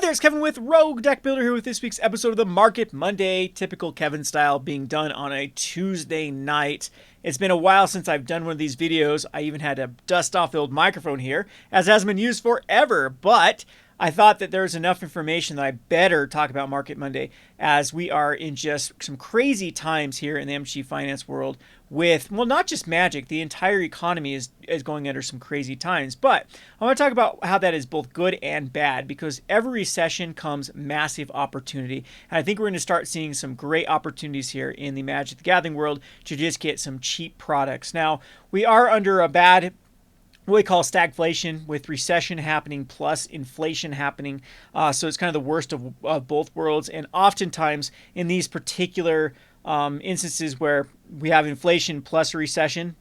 there, it's Kevin with Rogue Deck Builder here with this week's episode of the Market Monday, typical Kevin style, being done on a Tuesday night. It's been a while since I've done one of these videos. I even had to dust off the old microphone here, as it hasn't been used forever, but I thought that there's enough information that I better talk about Market Monday, as we are in just some crazy times here in the MG finance world with, well, not just Magic, the entire economy is going under some crazy times. But I want to talk about how that is both good and bad, because every recession comes massive opportunity. And I think we're going to start seeing some great opportunities here in the Magic the Gathering world to just get some cheap products. Now, we are under a bad, what we call stagflation, with recession happening plus inflation happening. So it's kind of the worst of both worlds. And oftentimes in these particular instances where we have inflation plus a recession,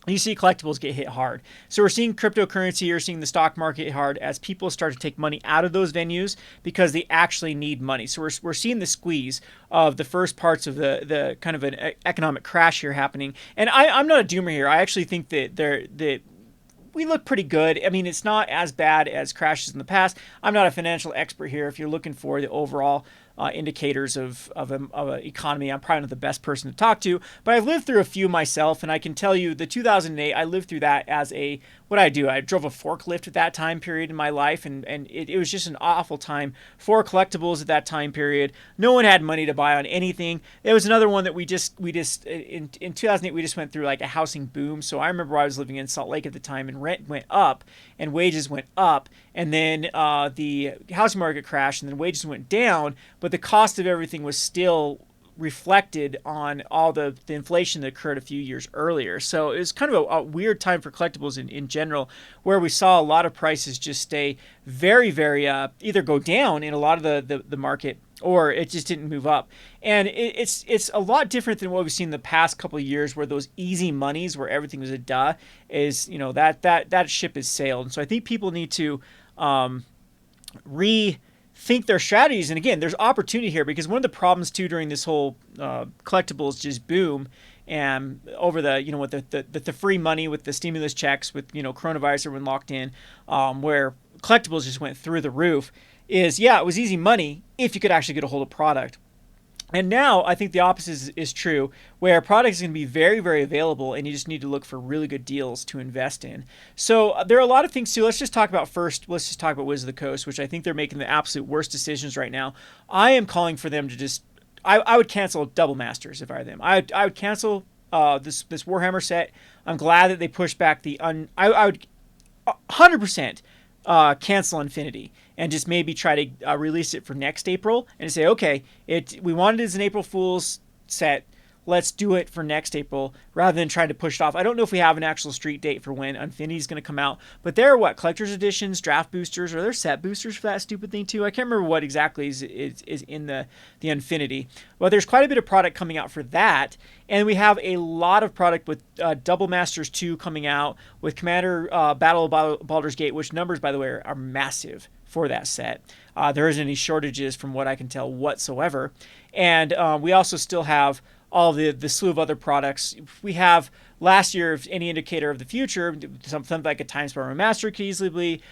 you see collectibles get hit hard. So we're seeing cryptocurrency, you're seeing the stock market hit hard as people start to take money out of those venues because they actually need money. So we're seeing the squeeze of the first parts of the kind of an economic crash here happening. And I'm not a doomer here. I actually think that we look pretty good. I mean, it's not as bad as crashes in the past. I'm not a financial expert here. If you're looking for the overall indicators of an economy, I'm probably not the best person to talk to, but I've lived through a few myself, and I can tell you the 2008, I lived through that as what I do. I drove a forklift at that time period in my life, and it was just an awful time for collectibles at that time period. No one had money to buy on anything. It was another one that we just in 2008, we just went through like a housing boom. So I remember I was living in Salt Lake at the time, and rent went up and wages went up, and then the housing market crashed, and then wages went down, but the cost of everything was still reflected on all the inflation that occurred a few years earlier. So it was kind of a weird time for collectibles in general, where we saw a lot of prices just stay very, very either go down in a lot of the market, or it just didn't move up. And it's a lot different than what we've seen the past couple of years, where those easy monies where everything was a duh is, that ship has sailed. And so I think people need to rethink their strategies. And again, there's opportunity here, because one of the problems too during this whole collectibles just boom, and over with the free money, with the stimulus checks, with coronavirus, everyone locked in, where collectibles just went through the roof, is it was easy money if you could actually get a hold of product. And now I think the opposite is true, where product is going to be very, very available, and you just need to look for really good deals to invest in. So there are a lot of things too. Let's just talk about Wizards of the Coast, which I think they're making the absolute worst decisions right now. I am calling for them to just, I would cancel Double Masters if I were them. I would cancel this Warhammer set. I'm glad that they pushed back I would 100% cancel Infinity, and just maybe try to release it for next April, and say, okay, we wanted it as an April Fool's set, let's do it for next April, rather than trying to push it off. I don't know if we have an actual street date for when Infinity is going to come out, but there are collector's editions, draft boosters, or there set boosters for that stupid thing too? I can't remember what exactly is in the Infinity. Well, there's quite a bit of product coming out for that, and we have a lot of product with Double Masters 2 coming out, with Commander Battle of Baldur's Gate, which numbers, by the way, are massive for that set. There isn't any shortages from what I can tell whatsoever. And we also still have all the slew of other products. We have last year, if any indicator of the future, something like a Time Spiral Remaster could easily be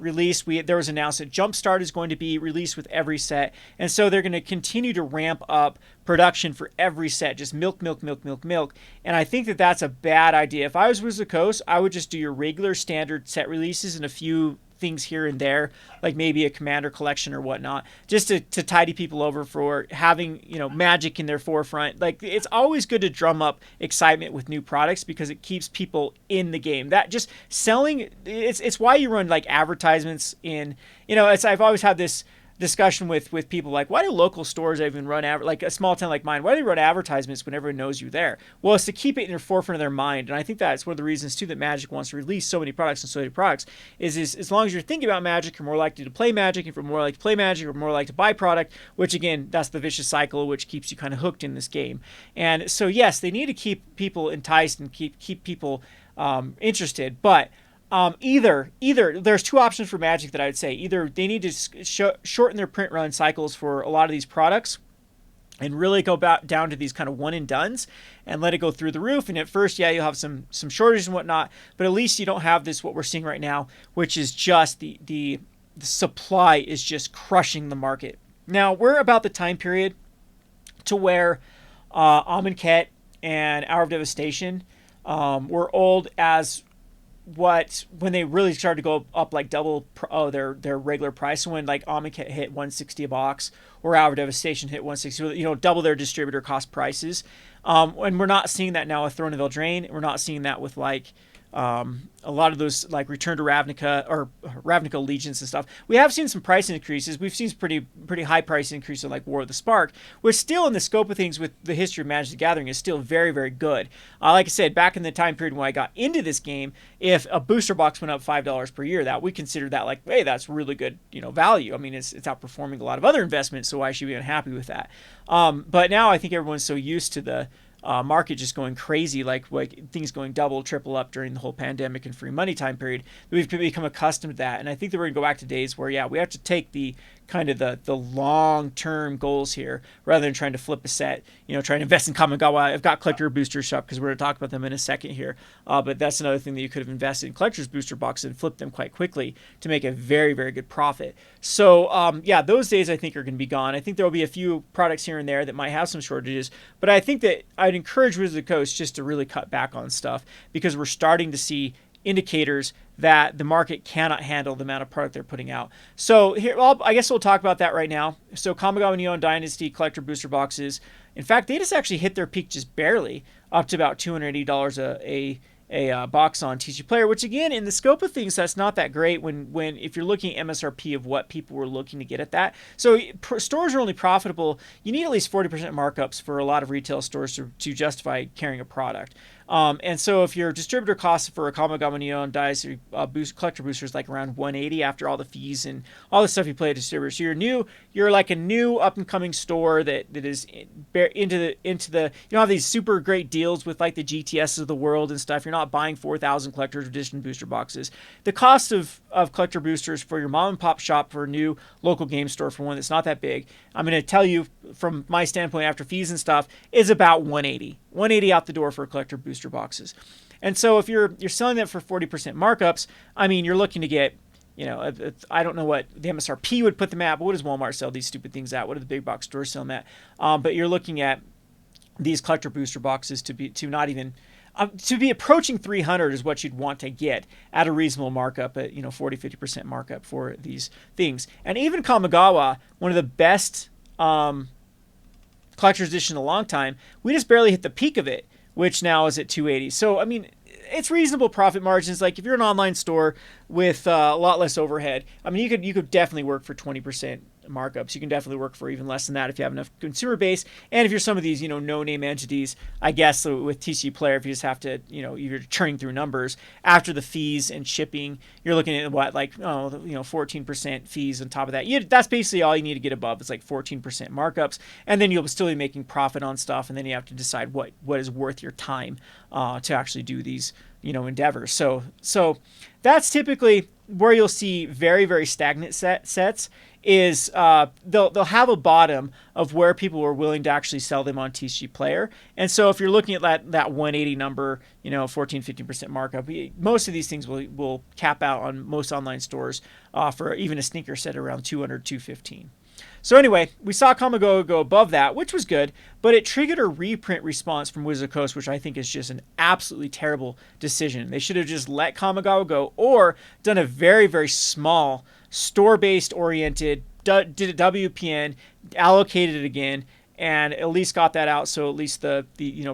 released. There was announced that Jumpstart is going to be released with every set. And so they're going to continue to ramp up production for every set, just milk. And I think that that's a bad idea. If I was Wizards of the Coast, I would just do your regular standard set releases and a few things here and there, like maybe a Commander collection or whatnot, just to tidy people over for having Magic in their forefront. Like, it's always good to drum up excitement with new products, because it keeps people in the game. That just selling, it's why you run like advertisements in, I've always had this discussion with people like, why do local stores even run like a small town like mine, why do they run advertisements when everyone knows you're there? Well, it's to keep it in your forefront of their mind. And I think that's one of the reasons too that Magic wants to release so many products and so many products is as long as you're thinking about Magic, you're more likely to play Magic. If you're more likely to play Magic, you're more likely to buy product, which again, that's the vicious cycle which keeps you kind of hooked in this game. And so yes, they need to keep people enticed and keep people interested, but either there's two options for Magic that I would say. Either they need to shorten their print run cycles for a lot of these products, and really go down to these kind of one and dones and let it go through the roof. And at first, you'll have some shortages and whatnot, but at least you don't have this, what we're seeing right now, which is just the the supply is just crushing the market. Now, we're about the time period to where Amonkhet and Hour of Devastation were old as when they really started to go up like double their regular price. So when like Amonkhet hit 160 a box or Hour of Devastation hit 160, double their distributor cost prices. And we're not seeing that now with Throne of Eldraine. We're not seeing that with like a lot of those like Return to Ravnica or Ravnica Allegiance and stuff. We have seen some price increases. We've seen some pretty high price increases in like War of the Spark, which still in the scope of things with the history of Magic the Gathering is still very, very good. Like I said, back in the time period when I got into this game, if a booster box went up $5 per year, that we consider that like, hey, that's really good, value. I mean, it's outperforming a lot of other investments, so why should we be unhappy with that? But now I think everyone's so used to the market just going crazy, like things going double, triple up during the whole pandemic and free money time period. We've become accustomed to that, and I think that we're going to go back to days where, we have to take the kind of the long-term goals here rather than trying to flip a set, trying to invest in Kamigawa. I've got collector boosters up because we're going to talk about them in a second here, but that's another thing that you could have invested in collector's booster boxes and flipped them quite quickly to make a very, very good profit. So those days I think are going to be gone. I think there will be a few products here and there that might have some shortages, but I think that I'd encourage Wizards of the Coast just to really cut back on stuff because we're starting to see indicators that the market cannot handle the amount of product they're putting out. So here, I guess we'll talk about that right now. So Kamigawa Neon Dynasty collector booster boxes, in fact, they just actually hit their peak just barely, up to about $280 a box on TCG Player, which again, in the scope of things, that's not that great when if you're looking at MSRP of what people were looking to get at that. So stores are only profitable. You need at least 40% markups for a lot of retail stores to justify carrying a product. And so if your distributor cost for a Kamigawa Neon Dynasty collector booster is like around 180 after all the fees and all the stuff you play at distributor, so you're like a new up and coming store that is into the have these super great deals with like the GTS of the world and stuff. You're not buying 4,000 collector's edition booster boxes. The cost of collector boosters for your mom and pop shop for a new local game store, for one that's not that big, I'm going to tell you from my standpoint after fees and stuff, is about 180 out the door for collector booster boxes. And so if you're selling that for 40% markups, I mean, you're looking to get, I don't know what the MSRP would put them at, but what does Walmart sell these stupid things at? What do the big box stores sell them at? But you're looking at these collector booster boxes to be approaching 300 is what you'd want to get at a reasonable markup at 40-50% markup for these things. And even Kamigawa, one of the best collector's edition in a long time, we just barely hit the peak of it, which now is at 280. So I mean, it's reasonable profit margins. Like if you're an online store with a lot less overhead, I mean, you could definitely work for 20% markups. You can definitely work for even less than that if you have enough consumer base. And if you're some of these, no-name entities, I guess with TCG Player, if you just have to, you're churning through numbers after the fees and shipping, you're looking at what, 14% fees on top of that. That's basically all you need to get above. It's like 14% markups, and then you'll still be making profit on stuff, and then you have to decide what is worth your time to actually do these, endeavors. So that's typically where you'll see very, very stagnant sets. Is they'll have a bottom of where people are willing to actually sell them on TCG Player. And so if you're looking at that 180 number, 14-15% markup, most of these things will cap out on most online stores for even a sneaker set around 200-215. So anyway, we saw Kamigawa go above that, which was good, but it triggered a reprint response from Wizards of the Coast, which I think is just an absolutely terrible decision. They should have just let Kamigawa go or done a very, very small store-based oriented, did a WPN, allocated it again, and at least got that out so at least the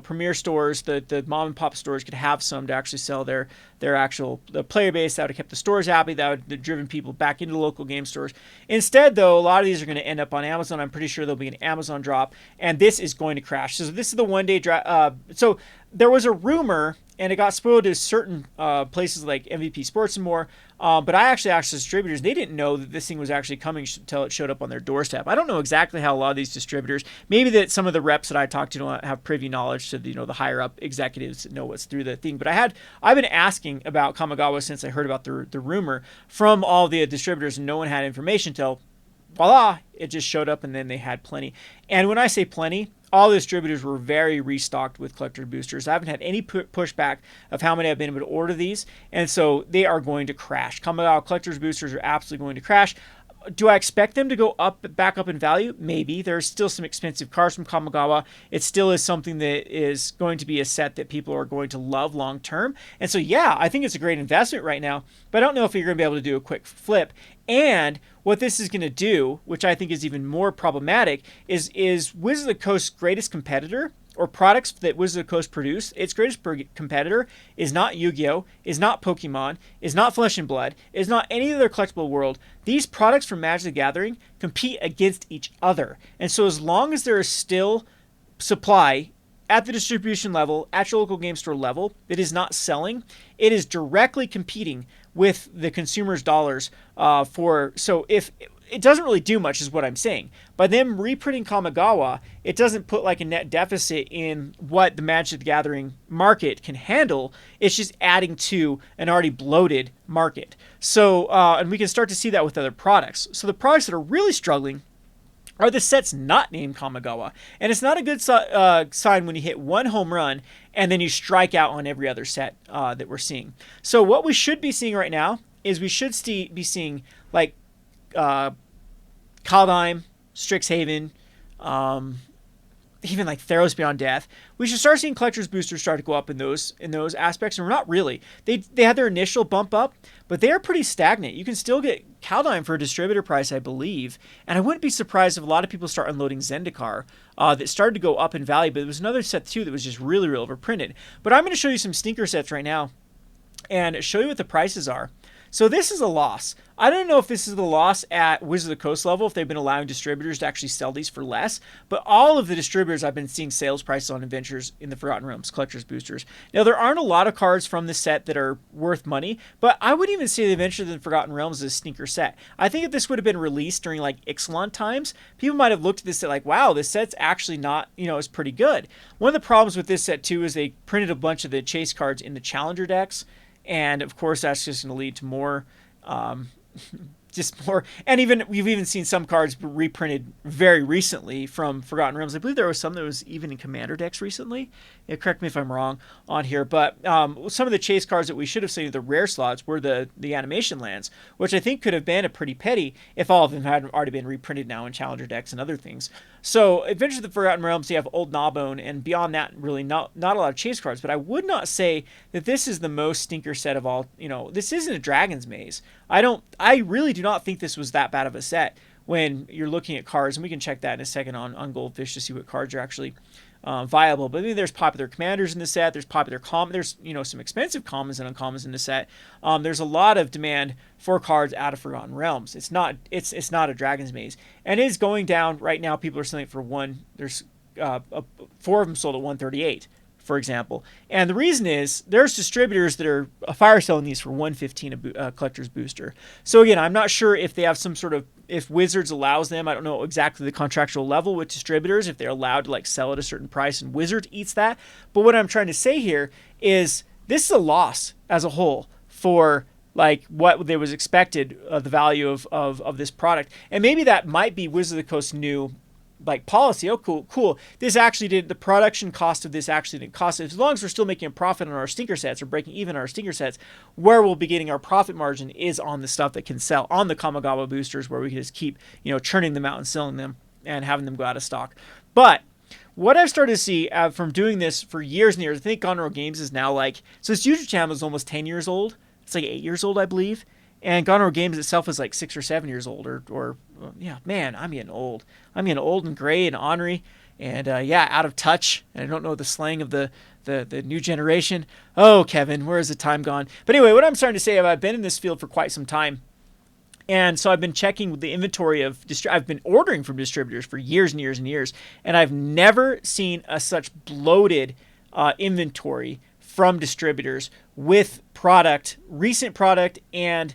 premier stores, the mom and pop stores could have some to actually sell their actual player base. That would have kept the stores happy. That would have driven people back into local game stores. Instead, though, a lot of these are going to end up on Amazon. I'm pretty sure there'll be an Amazon drop, and this is going to crash. So this is the one-day drop. So there was a rumor, and it got spoiled to certain places like MVP Sports and more. But I actually asked distributors, they didn't know that this thing was actually coming until it showed up on their doorstep. I don't know exactly how a lot of these distributors, maybe that some of the reps that I talked to don't have privy knowledge to the higher up executives that know what's through the thing. But I've been asking about Kamigawa since I heard about the rumor from all the distributors, and no one had information until voila, it just showed up, and then they had plenty. And when I say plenty, all the distributors were very restocked with collector boosters. I haven't had any pushback of how many I've been able to order these, and so they are going to crash. Kamigawa collector's boosters are absolutely going to crash. Do I expect them to go back up in value? Maybe. There's still some expensive cards from Kamigawa. It still is something that is going to be a set that people are going to love long term. And so, yeah, I think it's a great investment right now, but I don't know if you're going to be able to do a quick flip. And what this is going to do, which I think is even more problematic, is Wizards of the Coast's greatest competitor, or products that Wizards of the Coast produce, its greatest competitor is not Yu-Gi-Oh!, is not Pokemon, is not Flesh and Blood, is not any other collectible world. These products from Magic the Gathering compete against each other. And so as long as there is still supply at the distribution level, at your local game store level, that is not selling, it is directly competing with the consumer's dollars so if it doesn't really do much is what I'm saying. By them reprinting Kamigawa, it doesn't put like a net deficit in what the Magic the Gathering market can handle. It's just adding to an already bloated market. So, and we can start to see that with other products. So the products that are really struggling are the sets not named Kamigawa. And it's not a good sign when you hit one home run and then you strike out on every other set that we're seeing. So what we should be seeing right now is we should be seeing like Kaldheim, Strixhaven, even like Theros Beyond Death. We should start seeing collector's boosters start to go up in those aspects, and we're not really. They had their initial bump up, but they are pretty stagnant. You can still get Kaldheim for a distributor price, I believe, and I wouldn't be surprised if a lot of people start unloading Zendikar that started to go up in value, but there was another set too that was just really, really overprinted. But I'm going to show you some stinker sets right now and show you what the prices are. So this is a loss. I don't know if this is the loss at Wizards of the Coast level, if they've been allowing distributors to actually sell these for less, but all of the distributors I've been seeing sales prices on Adventures in the Forgotten Realms, collector's boosters. Now, there aren't a lot of cards from this set that are worth money, but I wouldn't even say the Adventures in the Forgotten Realms is a sneaker set. I think if this would have been released during like Ixalan times, people might have looked at this set like, wow, this set's actually not, it's pretty good. One of the problems with this set too is they printed a bunch of the chase cards in the Challenger decks, and of course that's just going to lead to more and we've even seen some cards reprinted very recently from Forgotten Realms. I believe there was some that was even in Commander decks recently. Yeah, correct me if I'm wrong on here, but some of the chase cards that we should have seen, the rare slots, were the animation lands, which I think could have been a pretty petty if all of them had already been reprinted now in Challenger decks and other things. So Adventures of the Forgotten Realms, you have Old Gnawbone, and beyond that, really not a lot of chase cards, but I would not say that this is the most stinker set of all. This isn't a Dragon's Maze. I really do not think this was that bad of a set when you're looking at cards, and we can check that in a second on Goldfish to see what cards are actually viable. But I mean, there's popular commanders in the set. There's popular there's some expensive commons and uncommons in the set. There's a lot of demand for cards out of Forgotten Realms. It's not a Dragon's Maze, and it is going down right now. People are selling it for one. There's 4 of them sold at 138. For example. And the reason is there's distributors that are fire selling these for 115 a collector's booster. So again, I'm not sure if they have some sort of, if Wizards allows them, I don't know exactly the contractual level with distributors, if they're allowed to like sell at a certain price and Wizards eats that. But what I'm trying to say here is this is a loss as a whole for like what there was expected of the value of this product. And maybe that might be Wizards of the Coast's new like policy. Oh, cool. This actually the production cost of this actually didn't cost it. As long as we're still making a profit on our stinker sets or breaking even on our stinker sets, where we'll be getting our profit margin is on the stuff that can sell, on the Kamigawa boosters, where we can just keep, churning them out and selling them and having them go out of stock. But what I've started to see from doing this for years and years, I think Gonro Games is now like, so this YouTube channel is almost 10 years old. It's like 8 years old, I believe. And Gonro Games itself is like 6 or 7 years old, or yeah, man, I'm getting old. I'm getting old and gray and ornery, and out of touch. And I don't know the slang of the new generation. Oh, Kevin, where has the time gone? But anyway, what I'm starting to say, I've been in this field for quite some time, and so I've been checking the inventory of I've been ordering from distributors for years and years and years, and I've never seen such bloated inventory from distributors with recent product, and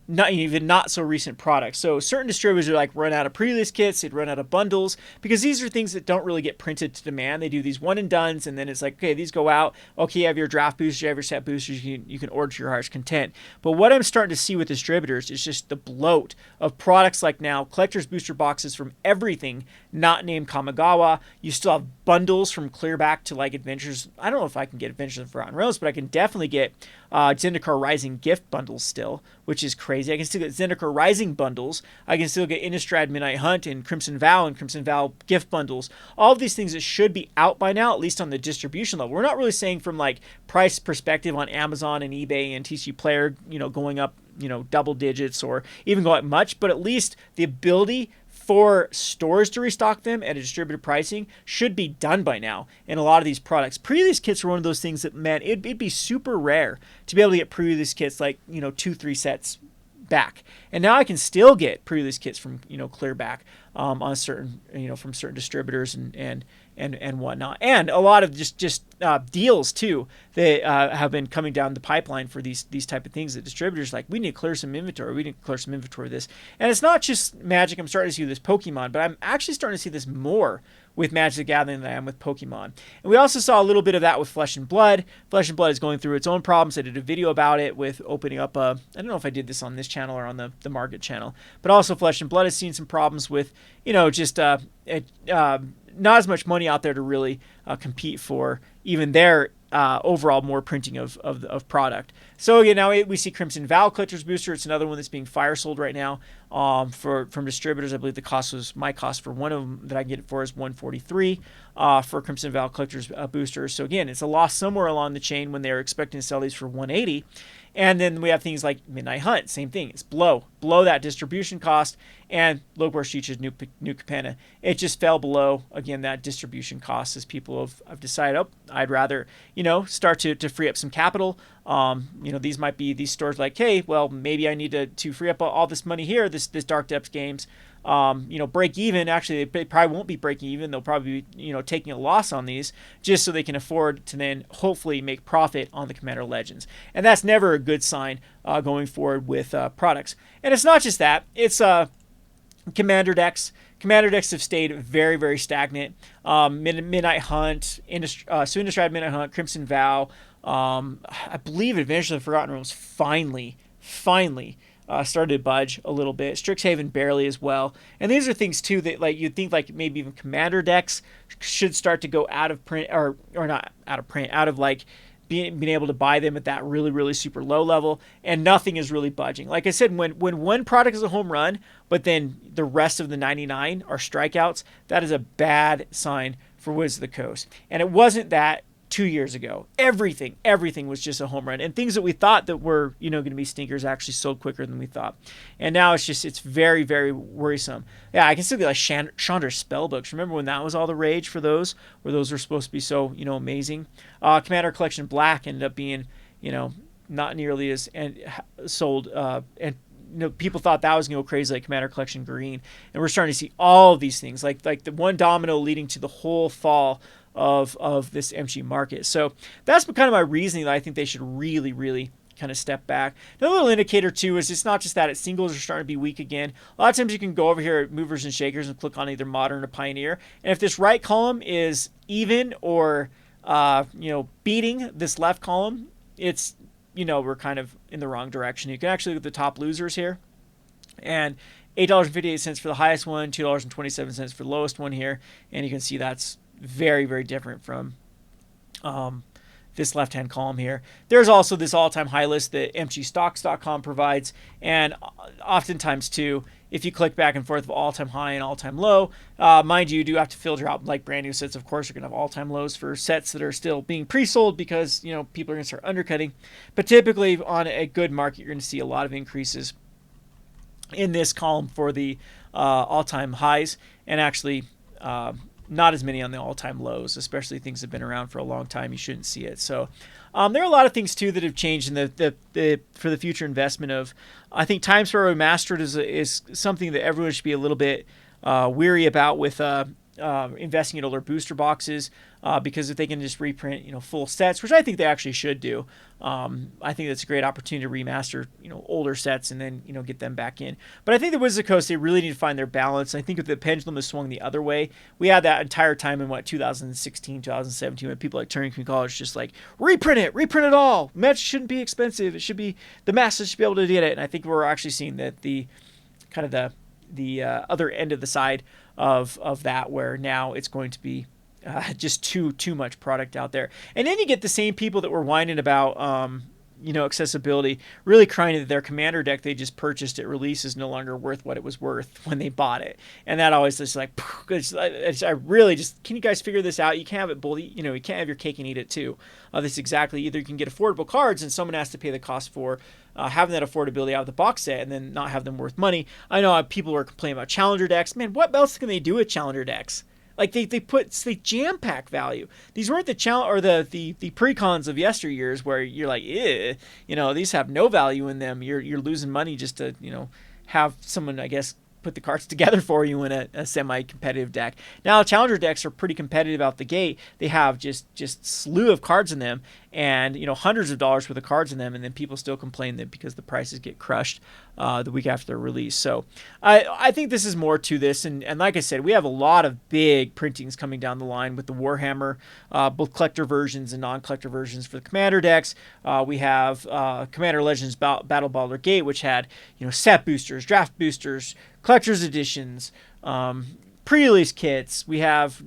not so recent products. So certain distributors are like run out of pre-release kits, they'd run out of bundles, because these are things that don't really get printed to demand. They do these one and dones, and then it's like, okay, these go out. Okay, you have your draft boosters, you have your set boosters, you can order to your heart's content. But what I'm starting to see with distributors is just the bloat of products like now collector's booster boxes from everything not named Kamigawa. You still have bundles from Clearback to like Adventures. I don't know if I can get Adventures of Forgotten Realms, but I can definitely get Zendikar Rising gift bundles still, which is crazy. I can still get Zendikar Rising bundles. I can still get Innistrad Midnight Hunt and Crimson Vow gift bundles. All of these things that should be out by now, at least on the distribution level. We're not really saying from like price perspective on Amazon and eBay and TCG Player, going up, double digits or even go up much, but at least the ability for stores to restock them at a distributed pricing should be done by now in a lot of these products. Pre-release kits were one of those things that, man, it'd be super rare to be able to get pre-release kits like, 2-3 sets back. And now I can still get pre-release kits from, Clearback on certain, from certain distributors and whatnot. And a lot of just deals too that have been coming down the pipeline for these type of things that distributors like, we need to clear some inventory. We need to clear some inventory of this. And it's not just Magic. I'm starting to see this Pokemon, but I'm actually starting to see this more with Magic the Gathering than I am with Pokemon. And we also saw a little bit of that with Flesh and Blood. Flesh and Blood is going through its own problems. I did a video about it with opening up I don't know if I did this on this channel or on the Market channel, but also Flesh and Blood has seen some problems with, just not as much money out there to really compete for even their overall more printing of product. So again, now we see Crimson Vow Collector's Booster. It's another one that's being fire sold right now from distributors. I believe my cost for one of them that I can get it for is $143 for Crimson Vow Collector's Booster. So again, it's a loss somewhere along the chain when they're expecting to sell these for $180. And then we have things like Midnight Hunt, same thing. It's below that distribution cost, and Lokbar Sheech's New Capenna. It just fell below, again, that distribution cost as people have decided, I'd rather, start to free up some capital. These might be these stores like, hey, well, maybe I need to free up all this money here, this Dark Depths games, break even. Actually, they probably won't be breaking even. They'll probably be, taking a loss on these just so they can afford to then hopefully make profit on the Commander Legends. And that's never a good sign going forward with products. And it's not just that. It's Commander decks. Commander decks have stayed very, very stagnant. Midnight Hunt, Innistrad Midnight Hunt, Crimson Vow. I believe Adventures of the Forgotten Realms finally started to budge a little bit. Strixhaven barely as well. And these are things too that like you'd think like maybe even Commander decks should start to go out of print or not out of print, out of like being able to buy them at that really, really super low level, and nothing is really budging. Like I said, when one product is a home run, but then the rest of the 99 are strikeouts, that is a bad sign for Wizards of the Coast. And it wasn't that 2 years ago. Everything was just a home run, and things that we thought that were going to be stinkers actually sold quicker than we thought. And now it's very, very worrisome. Yeah, I can still be like Chandra spellbooks. Remember when that was all the rage for those, where those were supposed to be so amazing. Commander Collection Black ended up being not nearly as sold and people thought that was going to go crazy like Commander Collection Green, and we're starting to see all of these things like the one domino leading to the whole fall of this MG market. So that's kind of my reasoning that I think they should really, really kind of step back. Another little indicator too is it's not just that, it's singles are starting to be weak again. A lot of times you can go over here at Movers and Shakers and click on either Modern or Pioneer, and if this right column is even or beating this left column, it's we're kind of in the wrong direction. You can actually look at the top losers here, and $8.58 for the highest one, $2.27 for the lowest one here, and you can see that's very, very different from this left-hand column here. There's also this all-time high list that mgstocks.com provides, and oftentimes too, if you click back and forth of all-time high and all-time low, mind you do have to filter out like brand new sets. Of course, you're gonna have all-time lows for sets that are still being pre-sold because people are gonna start undercutting. But typically on a good market, you're gonna see a lot of increases in this column for the all-time highs, and actually not as many on the all-time lows, especially things that have been around for a long time. You shouldn't see it. So there are a lot of things too that have changed in the for the future investment of. I think Time Sparrow Remastered is something that everyone should be a little bit weary about with investing in older booster boxes because if they can just reprint full sets, which I think they actually should do, I think that's a great opportunity to remaster older sets and then get them back in. But I think the Wizards of the Coast, they really need to find their balance. I think if the pendulum has swung the other way, we had that entire time in 2016 2017 when people like Turning Community College just like reprint it all. Match shouldn't be expensive. It should be, the masses should be able to get it. And I think we're actually seeing that the kind of the other end of the side of that, where now it's going to be just too much product out there. And then you get the same people that were whining about accessibility, really crying that their commander deck they just purchased at release is no longer worth what it was worth when they bought it. And that always just like, I really just, can you guys figure this out? You can't have it both, you can't have your cake and eat it too. This exactly, either you can get affordable cards and someone has to pay the cost for having that affordability out of the box set and then not have them worth money. I know people are complaining about challenger decks. Man, what else can they do with challenger decks? Like they jam pack value. These weren't the the precons of yesteryears where you're like, these have no value in them. You're losing money just to have someone, I guess, put the cards together for you in a semi-competitive deck. Now challenger decks are pretty competitive out the gate. They have just slew of cards in them and hundreds of dollars worth of cards in them, and then people still complain that because the prices get crushed the week after their release. So I think this is more to this, and like I said, we have a lot of big printings coming down the line with the Warhammer, both collector versions and non-collector versions for the commander decks. We have Commander Legends Battle Baller Gate, which had set boosters, draft boosters, collector's editions, pre-release kits. We have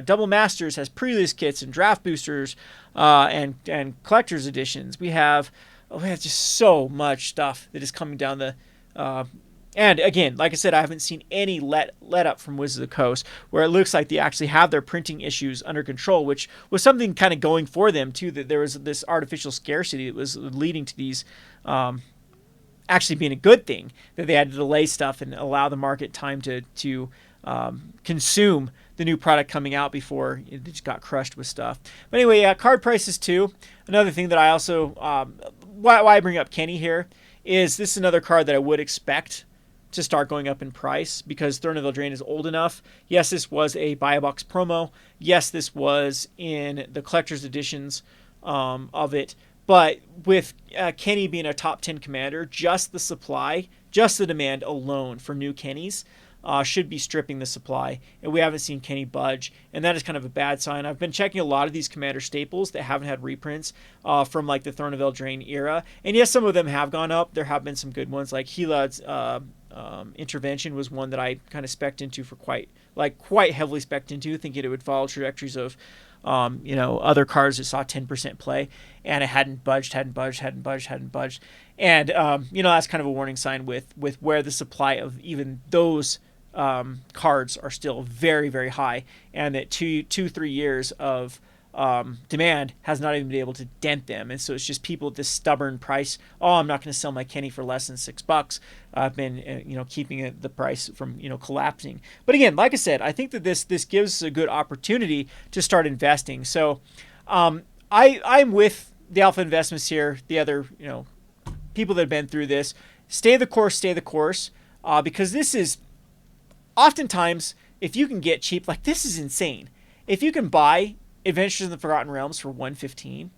Double Masters has pre-release kits and draft boosters and collector's editions. We have just so much stuff that is coming down the and again, like I said, I haven't seen any let up from Wizards of the Coast where it looks like they actually have their printing issues under control, which was something kind of going for them too, that there was this artificial scarcity that was leading to these actually being a good thing, that they had to delay stuff and allow the market time to consume the new product coming out before it just got crushed with stuff. But anyway, card prices too. Another thing that I also, why I bring up Kenny here is this is another card that I would expect to start going up in price because Throne of Eldraine is old enough. Yes, this was a buy a box promo. Yes, this was in the collector's editions of it. But with Kenny being a top 10 commander, just the supply, just the demand alone for new Kennys should be stripping the supply. And we haven't seen Kenny budge. And that is kind of a bad sign. I've been checking a lot of these commander staples that haven't had reprints from like the Throne of Eldraine era. And yes, some of them have gone up. There have been some good ones. Like Helad's Intervention was one that I kind of spec'd into for quite heavily spec'd into, thinking it would follow trajectories of other cards that saw 10% play, and it hadn't budged. And, that's kind of a warning sign with where the supply of even those cards are still very, very high, and that 3 years of demand has not even been able to dent them. And so it's just people at this stubborn price. Oh, I'm not going to sell my Kenny for less than $6. I've been, keeping the price from, collapsing. But again, like I said, I think that this gives a good opportunity to start investing. So I'm with the Alpha Investments here. The other, people that have been through this, stay the course, because this is oftentimes, if you can get cheap, like this is insane. If you can buy Adventures in the Forgotten Realms for $115,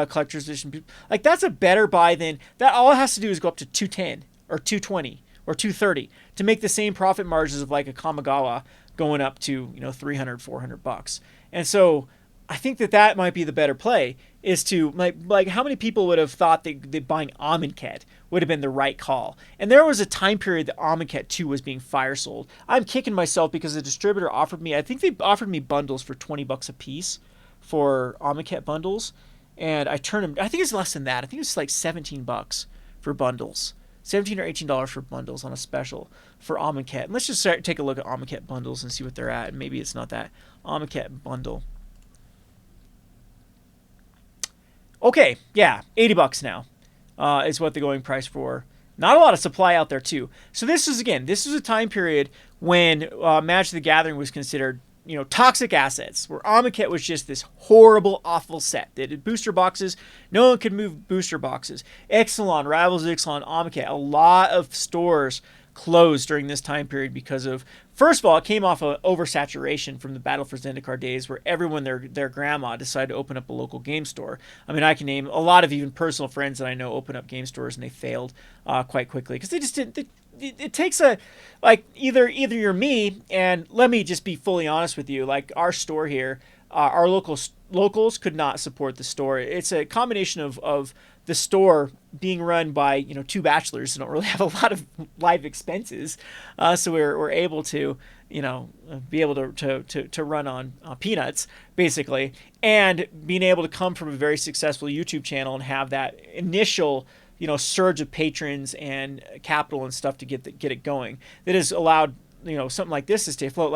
collector's edition, like that's a better buy than that. All it has to do is go up to $210 or $220 or $230 to make the same profit margins of like a Kamigawa going up to $300-$400. And so I think that might be the better play, is to like how many people would have thought that buying Amonkhet would have been the right call. And there was a time period that Amonkhet 2 was being fire sold. I'm kicking myself because the distributor offered me, I think they offered me bundles for $20 a piece for Amonkhet bundles, and I turned them. I think it's less than that. I think it's like $17 for bundles, $17 or $18 for bundles on a special for Amonkhet. And let's just take a look at Amonkhet bundles and see what they're at. And maybe it's not that Amonkhet bundle. Okay, yeah, $80 now is what the going price for. Not a lot of supply out there too. So this is a time period when Magic the Gathering was considered toxic assets, where Amonkhet was just this horrible, awful set. They did booster boxes. No one could move booster boxes. Ixalan, Rivals of Ixalan, Amonkhet. A lot of stores closed during this time period because of, first of all, it came off of oversaturation from the Battle for Zendikar days, where everyone, their grandma decided to open up a local game store. I mean, I can name a lot of even personal friends that I know open up game stores, and they failed quite quickly because they just didn't. It takes either you're me, and let me just be fully honest with you, like our store here, our locals could not support the store. It's a combination of the store being run by, you know, two bachelors who don't really have a lot of live expenses, so we're able to, you know, be able to run on peanuts basically, and being able to come from a very successful YouTube channel and have that initial, you know, surge of patrons and capital and stuff to get it going, that has allowed, you know, something like this to stay afloat.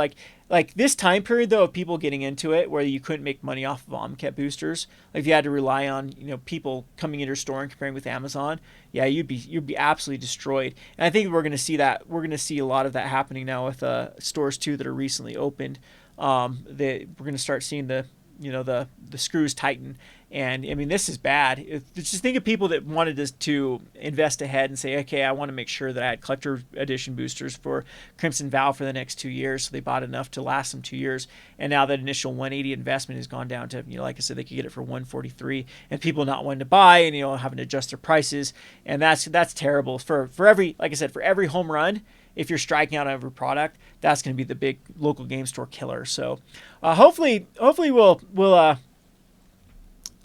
Like this time period though, of people getting into it where you couldn't make money off of Omcat boosters, like if you had to rely on, you know, people coming into your store and comparing with Amazon, yeah, you'd be absolutely destroyed. And I think we're going to see that. We're going to see a lot of that happening now with stores too that are recently opened. We're going to start seeing the, you know, the screws tighten. And I mean, this is bad. Just think of people that wanted to invest ahead and say, okay, I want to make sure that I had collector edition boosters for Crimson Vow for the next 2 years. So they bought enough to last them 2 years. And now that initial 180 investment has gone down to, you know, like I said, they could get it for 143, and people not wanting to buy and, you know, having to adjust their prices. And that's terrible for every, like I said, for every home run. If you're striking out on every product, that's going to be the big local game store killer. So hopefully we'll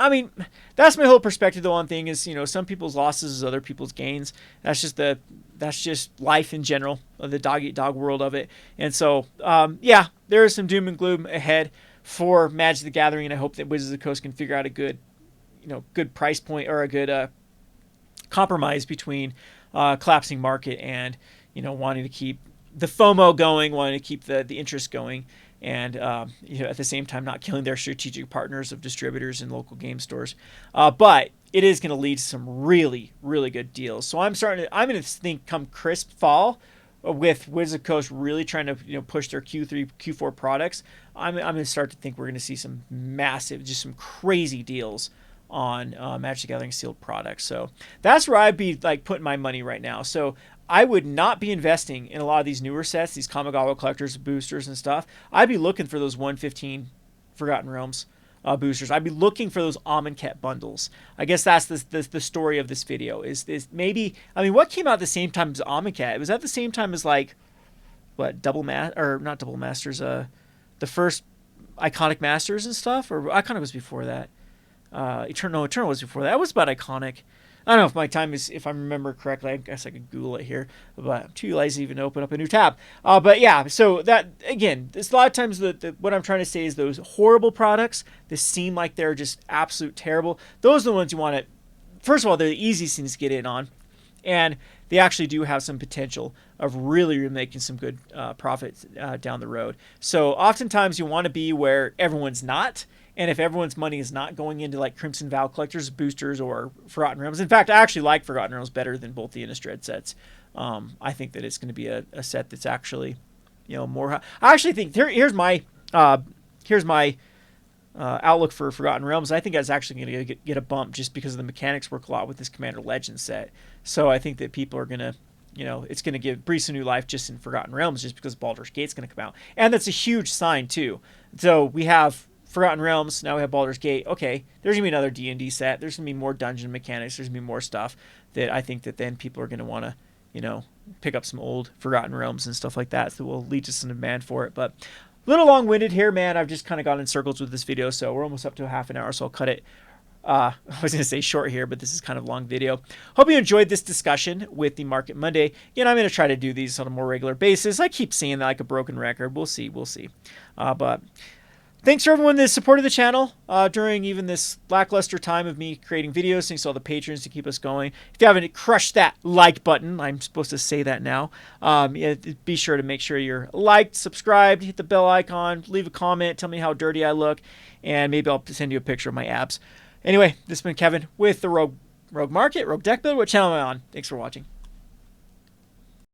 I mean, that's my whole perspective. The one thing is, you know, some people's losses is other people's gains. That's just life in general, the dog eat dog world of it. And so, yeah, there is some doom and gloom ahead for Magic the Gathering, and I hope that Wizards of the Coast can figure out a good, you know, good price point or a good compromise between collapsing market and, you know, wanting to keep the FOMO going, wanting to keep the interest going, and you know, at the same time not killing their strategic partners of distributors and local game stores. But it is going to lead to some really, really good deals. So I'm going to think come crisp fall, with Wizards of the Coast really trying to, you know, push their Q3, Q4 products, I'm going to start to think we're going to see some massive, just some crazy deals on Magic the Gathering sealed products. So that's where I'd be like putting my money right now. So I would not be investing in a lot of these newer sets, these Kamigawa collectors, boosters and stuff. I'd be looking for those 115 Forgotten Realms boosters. I'd be looking for those Amonkhet bundles. I guess that's the story of this video. Is maybe, I mean, what came out at the same time as Amonkhet? It was at the same time as, like, what, not Double Masters, the first Iconic Masters and stuff? Or Iconic was before that. Eternal was before that. It was about Iconic. I don't know if my time is, if I remember correctly. I guess I could Google it here, but I'm too lazy to even open up a new tab. But yeah, so that, again, there's a lot of times what I'm trying to say is those horrible products that seem like they're just absolute terrible. Those are the ones you want to, first of all, they're the easiest things to get in on, and they actually do have some potential of really making some good profits down the road. So oftentimes you want to be where everyone's not. And if everyone's money is not going into like Crimson Vow collectors, boosters, or Forgotten Realms. In fact, I actually like Forgotten Realms better than both the Innistrad sets. I think that it's going to be a set that's actually, you know, more. I actually think here's my outlook for Forgotten Realms. I think that's actually going to get a bump just because the mechanics work a lot with this Commander Legends set. So I think that people are going to, you know, it's going to breathe some new life just in Forgotten Realms just because Baldur's Gate's going to come out. And that's a huge sign too. So we have Forgotten Realms, now we have Baldur's Gate. Okay, there's going to be another D&D set. There's going to be more dungeon mechanics. There's going to be more stuff that I think that then people are going to want to, you know, pick up some old Forgotten Realms and stuff like that, so will lead to some demand for it. But a little long-winded here, man. I've just kind of gone in circles with this video, so we're almost up to a half an hour, so I'll cut it. I was going to say short here, but this is kind of a long video. Hope you enjoyed this discussion with the Market Monday. You know, I'm going to try to do these on a more regular basis. I keep saying that like a broken record. We'll see. But thanks for everyone that supported the channel during even this lackluster time of me creating videos. Thanks to all the patrons to keep us going. If you haven't crushed that like button, I'm supposed to say that now, yeah, be sure to make sure you're liked, subscribed, hit the bell icon, leave a comment, tell me how dirty I look, and maybe I'll send you a picture of my abs. Anyway, this has been Kevin with the Rogue Market, Rogue Deck Builder. What channel am I on? Thanks for watching.